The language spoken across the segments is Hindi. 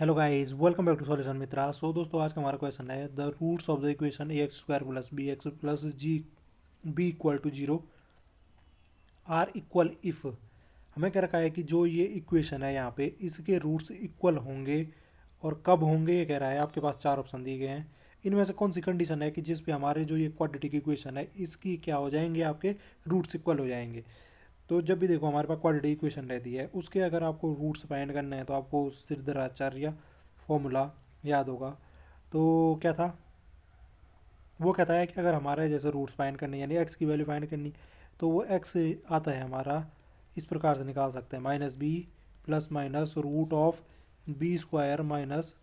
Hello guys, welcome back to solution Mitra. So दोस्तों, आज का हमारा क्वेश्चन है the roots of the equation a x square plus b x plus g b equal to zero are equal if. हमें कह रखा है कि जो ये इक्वेशन है यहाँ पे इसके रूट्स इक्वल होंगे और कब होंगे ये कह रहा है। आपके पास चार ऑप्शन दिए गए हैं, इनमें से कौन सी कंडीशन है कि जिस पे हमारे जो ये क्वाड्रेटिक इक्वेशन है इसकी क्या हो जाएंगे, आपके रूट्स इक्वल हो जाएंगे। तो जब भी देखो हमारे पास क्वाड्रेटिक इक्वेशन रहती है उसके अगर आपको रूट्स फाइंड करने हैं तो आपको सिद्धराचार्य फॉर्मूला याद होगा। तो क्या था, वो कहता है कि अगर हमारे जैसे रूट्स फाइंड करनी यानी एक्स की वैल्यू फाइंड करनी तो वो एक्स आता है हमारा, इस प्रकार से निकाल सकते हैं minus B plus minus root of B square minus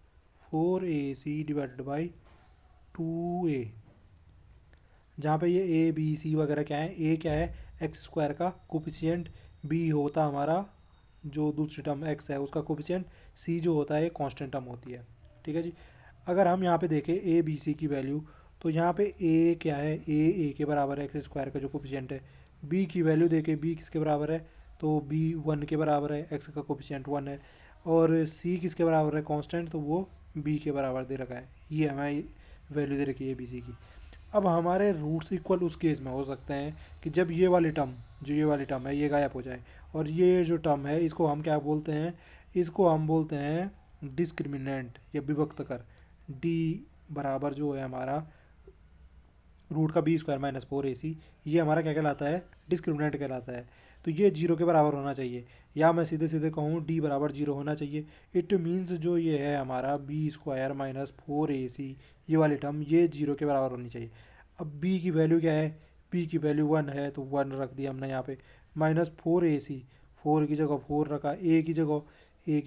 4ac divided by 2a। जहाँ पे ये ए बी सी वगैरह क्या है, ए क्या है एक्स स्क्वायर का कोफिशिएंट, बी होता हमारा जो दूसरी टर्म एक्स है उसका कोफिशिएंट, सी जो होता है कांस्टेंट टर्म होती है। ठीक है जी। अगर हम यहाँ पे देखें ए बी सी की वैल्यू तो यहाँ पे ए क्या है, ए के बराबर है एक्स स्क्वायर का जो कोफिशिएंट है। बी की वैल्यू देखें, बी किसके बराबर है तो बी 1 के बराबर है, एक्स का कोफिशिएंट 1 है। और सी किसके बराबर है कांस्टेंट, तो वो बी के बराबर दे रखा है। ये हमें वैल्यू दे रखी है बी सी की। अब हमारे रूट्स इक्वल उस केस में हो सकते हैं कि जब ये वाली टर्म, जो ये वाली टर्म है ये गायब हो जाए और ये जो टर्म है इसको हम क्या बोलते हैं, इसको हम बोलते हैं डिस्क्रिमिनेंट या विभक्त कर। डी बराबर जो है हमारा रूट का बी स्क्वायर माइनस 4ac, ये हमारा क्या कहलाता है, डिस्क्रिमिनेंट कहलाता है। तो ये जीरो के बराबर होना चाहिए, या मैं सीधे सीधे कहूँ डी बराबर जीरो होना चाहिए। इट मीन्स जो ये है हमारा बी स्क्वायर माइनस 4ac, ये वाली टर्म ये जीरो के बराबर होनी चाहिए। अब बी की वैल्यू क्या है, बी की वैल्यू 1 है तो 1 रख दिया हमने यहाँ पे, माइनस 4ac, 4 की जगह 4 रखा, ए की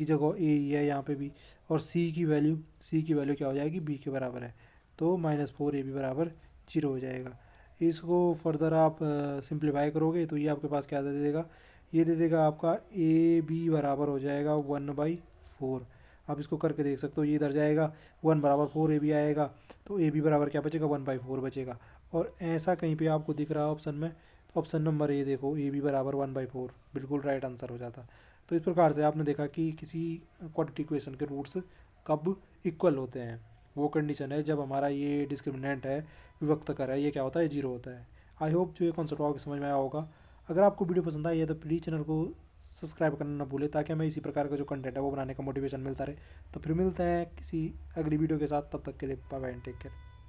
जगह ए ही है यहाँ पे भी। और सी की वैल्यू क्या हो जाएगी, बी के बराबर है, तो -4ab बराबर जीरो हो जाएगा। इसको फर्दर आप सिंप्लीफाई करोगे तो ये आपके पास क्या दे देगा, ये दे देगा आपका ए बी बराबर हो जाएगा 1/4। आप इसको करके देख सकते हो, ये इधर जाएगा 1 बराबर 4ab आएगा, तो ए बी बराबर क्या बचेगा 1/4 बचेगा। और ऐसा कहीं पे आपको दिख रहा है ऑप्शन में, तो ऑप्शन नंबर ए देखो, ए बी बराबर 1/4 बिल्कुल राइट आंसर हो जाता। तो इस प्रकार से आपने देखा कि किसी क्वाड्रेटिक इक्वेशन के रूट्स कब इक्वल होते हैं। वो कंडीशन है जब हमारा ये डिस्क्रिमिनेंट है, विभक्त कर है, ये क्या होता है, जीरो होता है। आई होप जो ये कॉन्सेप्ट आपको समझ में आया होगा। अगर आपको वीडियो पसंद आई है तो प्लीज़ चैनल को सब्सक्राइब करना ना भूले, ताकि हमें इसी प्रकार का जो कंटेंट है वो बनाने का मोटिवेशन मिलता रहे। तो फिर मिलते हैं किसी अगली वीडियो के साथ, तब तक के लिए बाय बाय, टेक केयर।